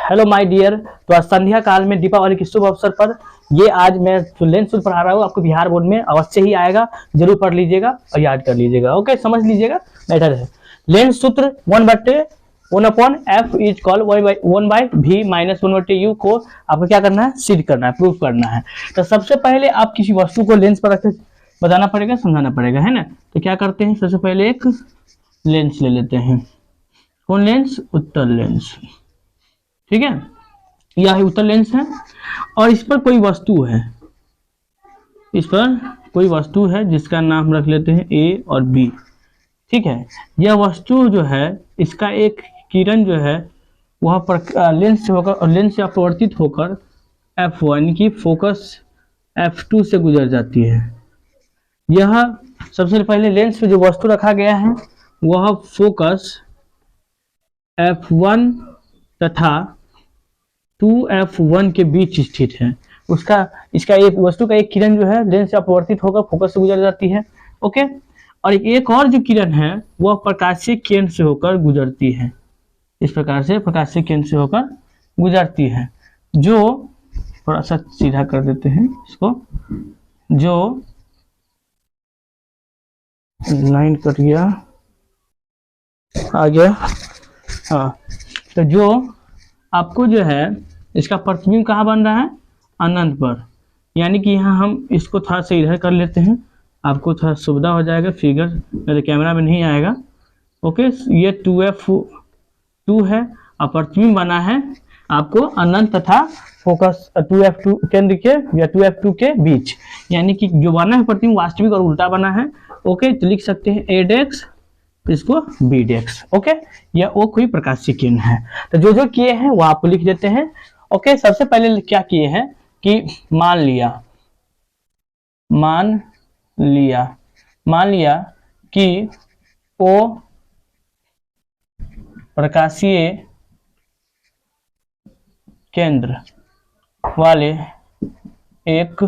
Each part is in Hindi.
Hello my dear. तो आज संध्या काल में दीपावली के शुभ अवसर पर ये आज मैं जो लेंस टूल पढ़ा रहा हूँ आपको बिहार बोर्ड में अवश्य ही आएगा, जरूर पढ़ लीजिएगा और याद कर लीजिएगा। ओके, समझ लीजिएगा। बेटर है लेंस सूत्र 1/1/f is call 1/v minus 1/u को आपको क्या करना है, सिद्ध करना है, प्रूफ करना है। तो सबसे पहले आप किसी वस्तु को लेंस पर रख बताना पड़ेगा, समझाना पड़ेगा, है ना। तो क्या करते हैं, सबसे पहले एक लेंस ले लेते हैं। कौन लेंस? उत्तल लेंस। ठीक है, यह उत्तल लेंस है और इस पर कोई वस्तु है, इस पर कोई वस्तु है जिसका नाम रख लेते हैं ए और बी। ठीक है, यह वस्तु जो है इसका एक किरण जो है वह लेंस से होकर और लेंस से अपवर्तित होकर f1 की फोकस f2 से गुजर जाती है। यह सबसे पहले लेंस पे जो वस्तु रखा गया है वह फोकस f1 तथा 2f1 के बीच स्थित है। इसका एक वस्तु का एक किरण जो है लेंस से अपवर्तित होकर फोकस से गुजर जाती है। ओके, और एक और जो किरण है वह प्रकाशीय केंद्र से होकर गुजरती है। इस प्रकार से प्रकाशीय केंद्र से होकर गुजरती है, जो थोड़ा सा सीधा कर देते हैं इसको, जो लाइन कट गया, आ गया। हाँ, तो जो आपको जो है इसका प्रतिबिंब कहाँ बन रहा है, अनंत पर। यानी कि यहाँ हम इसको थोड़ा सा इधर कर लेते हैं, आपको थोड़ा सुविधा हो जाएगा, फिगर मेरे कैमरा में नहीं आएगा। ओके, ये 2f2 है और प्रतिबिंब बना है आपको अनंत तथा फोकस 2f2 केंद्र के या 2f2 के बीच। यानी कि जो बना है प्रतिबिंब वास्तविक और उल्टा बना है। ओके, तो लिख सकते हैं एडेक्स, इसको बीडेक्स। ओके, यह वो कोई प्रकाशीय किरण है। तो जो जो किए हैं वो आपको लिख देते हैं। ओके, सबसे पहले क्या किए हैं कि मान लिया कि ओ प्रकाशीय केंद्र वाले एक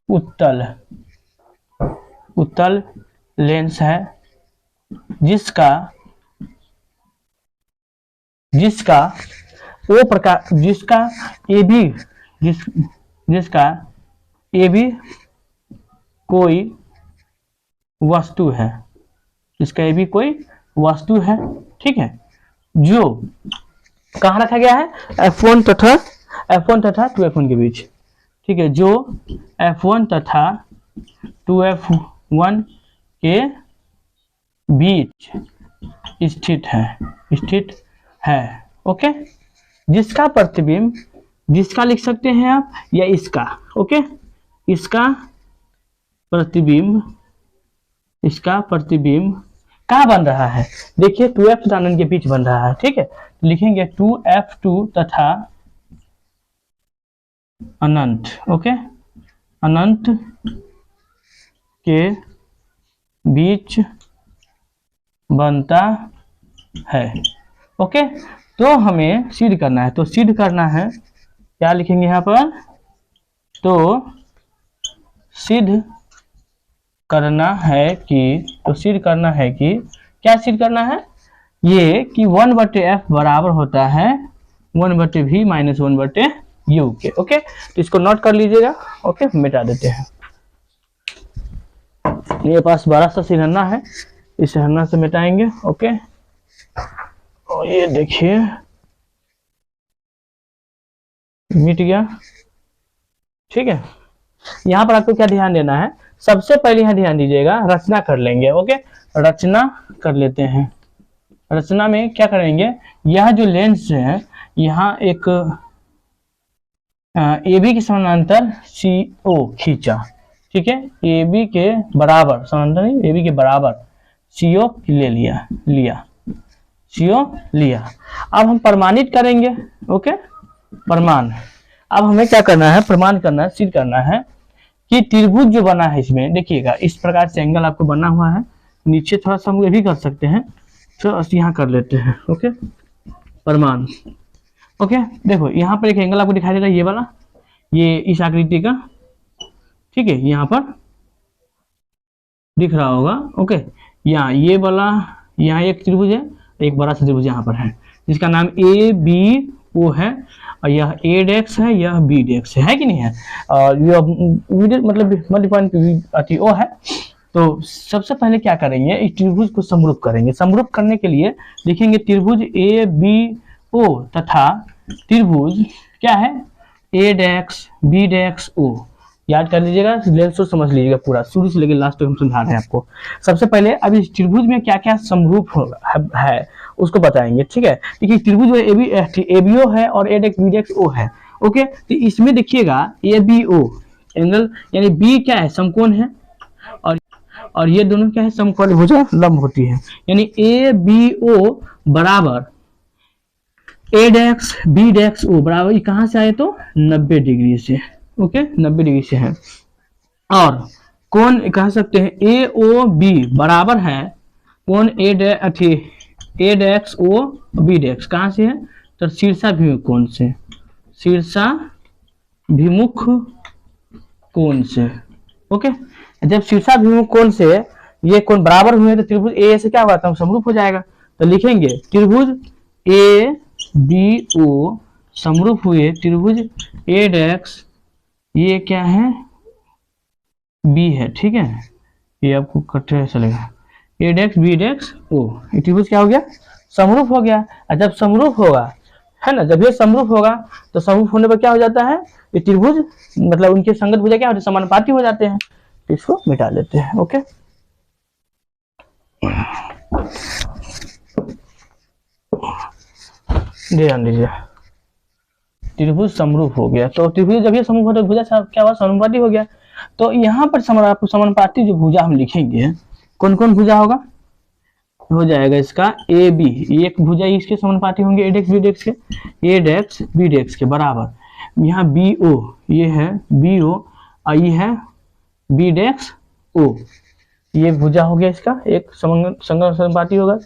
उत्तल लेंस है जिसका ए बी कोई वस्तु है, इसका ए भी कोई वस्तु है। ठीक है, जो कहाँ रखा गया है, f1 तथा 2f1 के बीच। ठीक है, जो f1 तथा 2f1 के बीच स्थित है। ओके, जिसका प्रतिबिंब, जिसका लिख सकते हैं आप या इसका। ओके, इसका प्रतिबिंब कहाँ बन रहा है, देखिए 2f तथा अनंत के बीच बन रहा है। ठीक है, तो लिखेंगे 2f2 तथा अनंत। ओके, अनंत के बीच बनता है। ओके, तो हमें सिद्ध करना है, तो सिद्ध करना है, क्या लिखेंगे यहाँ पर, तो सिद्ध करना है कि क्या सिद्ध करना है, ये कि 1/f बराबर होता है 1/v माइनस 1/u के। ओके, तो इसको नोट कर लीजिएगा। ओके, मिटा देते हैं। मेरे पास बड़ा सा सिरहना है, इस सिरहना से मिटाएंगे। ओके, और ये देखिए मिट गया। ठीक है, यहाँ पर आपको क्या ध्यान देना है, सबसे पहले यहाँ ध्यान दीजिएगा, रचना कर लेंगे। ओके, रचना कर लेते हैं। रचना में क्या करेंगे, यह जो लेंस है यहाँ एक ए बी के समानांतर CO खींचा। ठीक है, ए बी के बराबर, समानांतर नहीं, ए बी के बराबर CO ले लिया CO लिया। अब हम प्रमाणित करेंगे। ओके, प्रमाण। अब हमें क्या करना है, प्रमाण करना है, सिद्ध करना है कि त्रिभुज जो बना है इसमें, देखिएगा इस प्रकार से एंगल आपको बना हुआ है। नीचे थोड़ा सा हम ये भी कर सकते हैं, तो यहाँ कर लेते हैं। ओके, प्रमाण। ओके, देखो यहाँ पर एक एंगल आपको दिखाई दे रहा है, ये वाला, ये इस आकृति का। ठीक है, यहाँ पर दिख रहा होगा। ओके, यहाँ ये वाला, यहाँ एक त्रिभुज है, एक बड़ा सा त्रिभुज यहाँ पर है जिसका नाम AB ओ है, और यह ए डेक्स है, यह बी डेक्स है कि नहीं है, और यह मतलब मध्य पॉइंट भी ओ है। तो सबसे पहले क्या करेंगे, इस त्रिभुज को समरूप करेंगे। समरूप करने के लिए लिखेंगे त्रिभुज ए बी ओ तथा त्रिभुज क्या है ए डेक्स बी डेक्स ओ। याद कर लीजिएगा, लेंस को समझ लीजिएगा पूरा, शुरू से लेकर लास्ट तक हम समझा रहे हैं आपको। सबसे पहले अब इस त्रिभुज में क्या क्या समरूप है उसको बताएंगे, ठीक है। देखिए त्रिभुज ए बी ओ है और ए डेक्स बी डेक्स ओ है। ओके, तो इसमें देखिएगा ए बी ओ एंगल यानी बी क्या है, समकोण है, और ये दोनों क्या है, समकोण भुजा लंब होती है। यानी ए बी ओ बराबर ए डेक्स बी डेक्स ओ बराबर, ये कहां से आए तो 90 डिग्री से। ओके, 90 डिग्री से है। और कोण कह सकते हैं ए ओ बी बराबर है कोण ए डेक्स ओ बी डेक्स, कहां से है तो शीर्षाभिमुख कोण से, शीर्षाभिमुख कोण से। ओके, जब शीर्षाभिमुख कोण से ये कोण बराबर हुए तो त्रिभुज ए से क्या हुआ था, समरूप हो जाएगा। तो लिखेंगे त्रिभुज ए बी ओ समरूप हुए त्रिभुज ए डेक्स, ये क्या है बी है, ठीक है, ये आपको कट्ठे चलेगा, ए डेक्स बी डेक्स ओ, ये त्रिभुज क्या हो गया, समरूप हो गया। और जब समरूप होगा है ना, जब ये समरूप होगा तो समरूप होने पर क्या हो जाता है, ये त्रिभुज मतलब उनके संगत भुजा क्या होते हैं, समानुपाती हो जाते हैं। तो इसको मिटा लेते हैं। ओके, ध्यान दीजिए, त्रिभुज समरूप हो गया। तो त्रिभुज जब ये समरूप होता है भुजा क्या हुआ, समानुपाती हो गया। तो यहाँ पर समानुपाती जो भुजा हम लिखेंगे, कौन कौन भुजा होगा, हो जाएगा इसका ए बी, एक भुजा इसके समानुपाती होंगे ए डेक्स बी डेक्स के, ए डेक्स बी डेक्स के बराबर यहाँ बी ओ, ये है बी ओ और ये है बी डेक्स ओ, ये भुजा हो गया इसका एक समानुपाती होगा।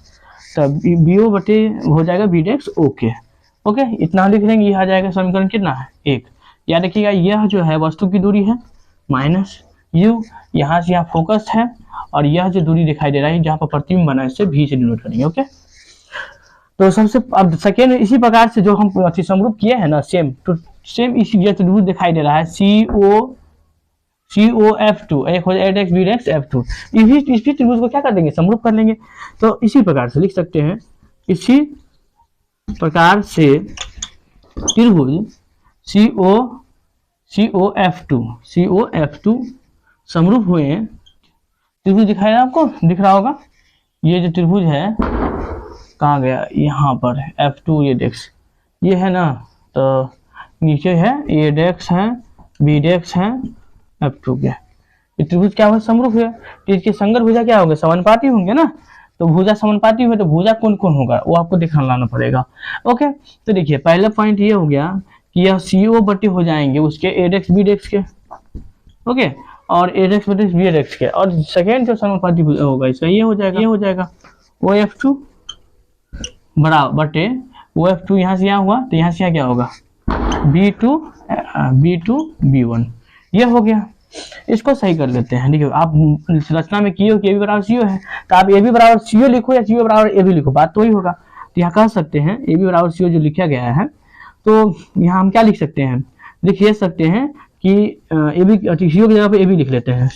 तब बी ओ बटे हो जाएगा बी डेक्स ओ के। ओके, इतना लिख लेंगे, यह आ जाएगा समीकरण कितना है, एक। याद रखिएगा यह जो है वस्तु की दूरी है माइनस यू, यहाँ से यहाँ फोकस है, और यह जो दूरी दिखाई दे रहा है जहाँ पर प्रतिबिंब बना है इससे भी से डिनोट करेंगे। ओके, तो सबसे अब सेकेंड इसी प्रकार से जो हम समरूप किए हैं ना, सेम तो सेम इसी जो त्रिभुज दिखाई दे रहा है CO F2, एक हो जाए डेक्स बी डेक्स F2, इसी त्रिभुज को क्या कर देंगे, समरूप कर लेंगे। तो इसी प्रकार से लिख सकते हैं, इसी प्रकार से त्रिभुज CO F2 समरूप हुए त्रिभुज दिखाई आपको दिख रहा होगा, ये जो त्रिभुज है कहाँ गया, यहाँ पर F2 ये डेक्स ये है ना, तो नीचे है ए डेक्स है बी डेक्स है F2 के, ये त्रिभुज क्या हुआ, समरूप है। तो इसके संगत भुजा क्या होंगे, समानुपाती होंगे ना। तो भुजा समानुपाती हुए तो भुजा कौन कौन होगा वो आपको दिखाना पड़ेगा। ओके, तो देखिए पहला पॉइंट ये हो गया कि यह CO बटे हो जाएंगे उसके ए डेक्स बी डेक्स के। ओके, और ए डेक्स बटे बी डेक्स के, और सेकेंड जो समानुपाती होगा इसका ये हो जाएगा OF2 बराबर बटे OF2, यहाँ से यहाँ हुआ तो यहाँ से यहाँ क्या होगा B2 B1, ये हो गया। इसको सही कर लेते हैं। देखिए आप रचना में किए हो कि ए बी बराबर CO है, तो आप ए बी बराबर CO लिखो या CO बराबर ए बी लिखो, बात तो वही होगा। तो यहाँ कह सकते हैं ए बी बराबर CO जो लिखा गया है, तो यहाँ हम क्या लिख सकते हैं, लिख ये सकते हैं कि ए बी CO की जगह पे ए बी लिख लेते हैं,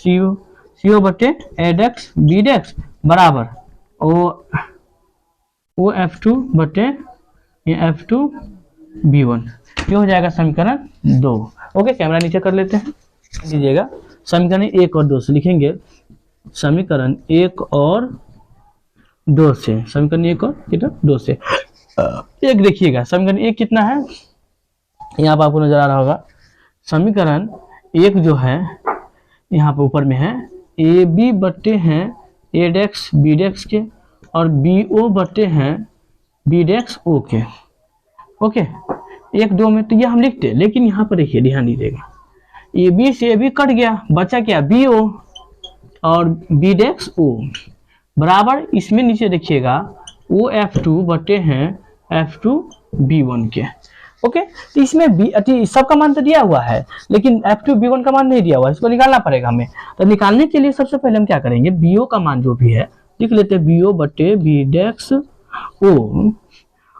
CO बटे ए डेक्स बी डेक्स बराबर OF2 बटे F2 B1, ये हो जाएगा समीकरण 2। ओके, कैमरा नीचे कर लेते हैं, लीजिएगा समीकरण 1 और 2 से लिखेंगे, समीकरण 1 और 2 से, समीकरण 1 और कितना 2 से एक देखिएगा समीकरण 1 कितना है, यहाँ पर आपको नजर आ रहा होगा। समीकरण 1 जो है यहाँ पर ऊपर में है ए बी बट्टे हैं ए डेक्स बी डेक्स के, और बी ओ बट्टे हैं बी डेक्स ओ के। ओके, 1 2 में तो ये हम लिखते हैं, लेकिन यहाँ पर देखिए ध्यान दीजिएगा, ए बी से ए बी कट गया, बचा क्या बी ओ और बी डेक्स ओ बराबर, इसमें नीचे देखिएगा OF2 बटे हैं F2 B1 के। ओके, तो इसमें बी सबका मान तो दिया हुआ है, लेकिन F2 B1 का मान नहीं दिया हुआ, इसको निकालना पड़ेगा हमें। तो निकालने के लिए सबसे पहले हम क्या करेंगे, BO का मान जो भी है लिख लेते हैं, BO बटे बी डेक्स ओ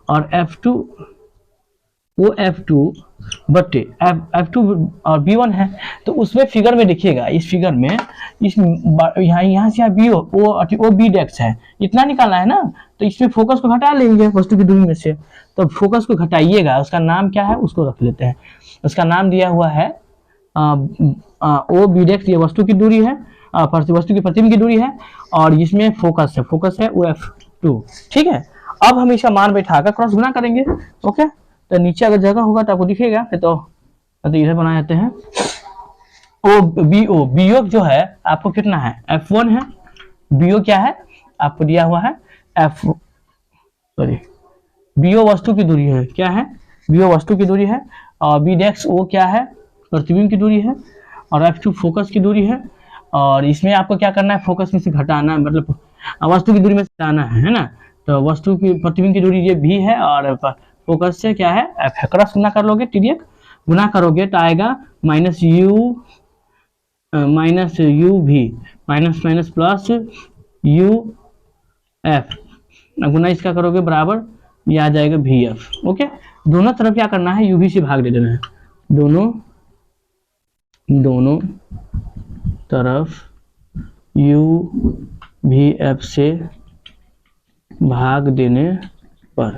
और F2 वो F2 बटे F2 और B1 है। तो उसमें फिगर में देखिएगा, इस फिगर में इस यहाँ से वो B डेक्स है, इतना निकालना है ना। तो इसमें फोकस को घटा लेंगे वस्तु की दूरी में से। तो फोकस को घटाइएगा, उसका नाम क्या है उसको रख लेते हैं। उसका नाम दिया हुआ है O B डेक्स, ये वस्तु की दूरी है, वस्तु की प्रतिबिंब की दूरी है, और इसमें फोकस है वो F2। ठीक है, अब हम इसका मान बैठाकर क्रॉस गुना करेंगे। ओके, तो नीचे अगर जगह होगा तो आपको दिखेगा, तो इधर बना जाते हैं। BO जो है आपको कितना है, F1 है। BO क्या है आपको दिया हुआ है BO वस्तु की दूरी है, क्या है BO वस्तु की दूरी है, और B डेक्स वो क्या है प्रतिबिंब की दूरी है, और F2 फोकस की दूरी है। और इसमें आपको क्या करना है, फोकस में से घटाना, मतलब वस्तु की दूरी में से घटाना है ना। तो वस्तु की प्रतिबिंब की दूरी ये भी है, और फोकस से क्या है F। क्रॉस गुना कर लोगे, TDF गुना करोगे तो आएगा माइनस यू भी माइनस प्लस UF, गुना इसका करोगे बराबर ये आ जाएगा VF। ओके, दोनों तरफ क्या करना है, UV से भाग दे देना है, दोनों तरफ UVF से भाग देने पर,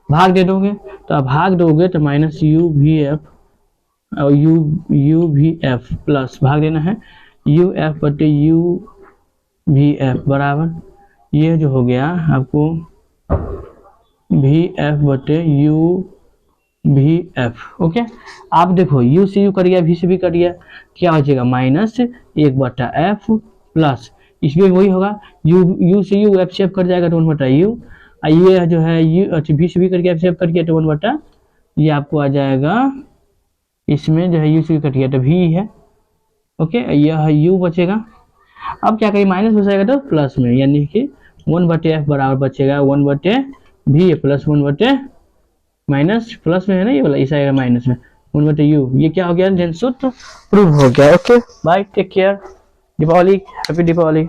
भाग दे दोगे तो भाग दोगे तो माइनस UVF और UVF प्लस भाग देना है UF बटे UVF बराबर ये जो हो गया आपको VF बटे UVF। ओके, आप देखो U से U कर गया, V से भी कर गया, क्या हो जाएगा माइनस 1/F प्लस इसमें वही होगा U से U F से F कट जाएगा तो 1/U, ये जो है V से भी करके F से F कट गया तो 1/, ये आपको आ जाएगा, इसमें जो है U से कट गया तो V है। ओके, यह U बचेगा। अब क्या करें, माइनस बचेगा तो प्लस में, यानी कि 1/F बराबर बचेगा 1/V प्लस 1/ माइनस प्लस में है ना ये वाला, ऐसा आएगा माइनस में 1/U। ये क्या हो गया, लेंस सूत्र प्रूव हो गया। Okay bye, take care, Deepavali, happy Deepawali.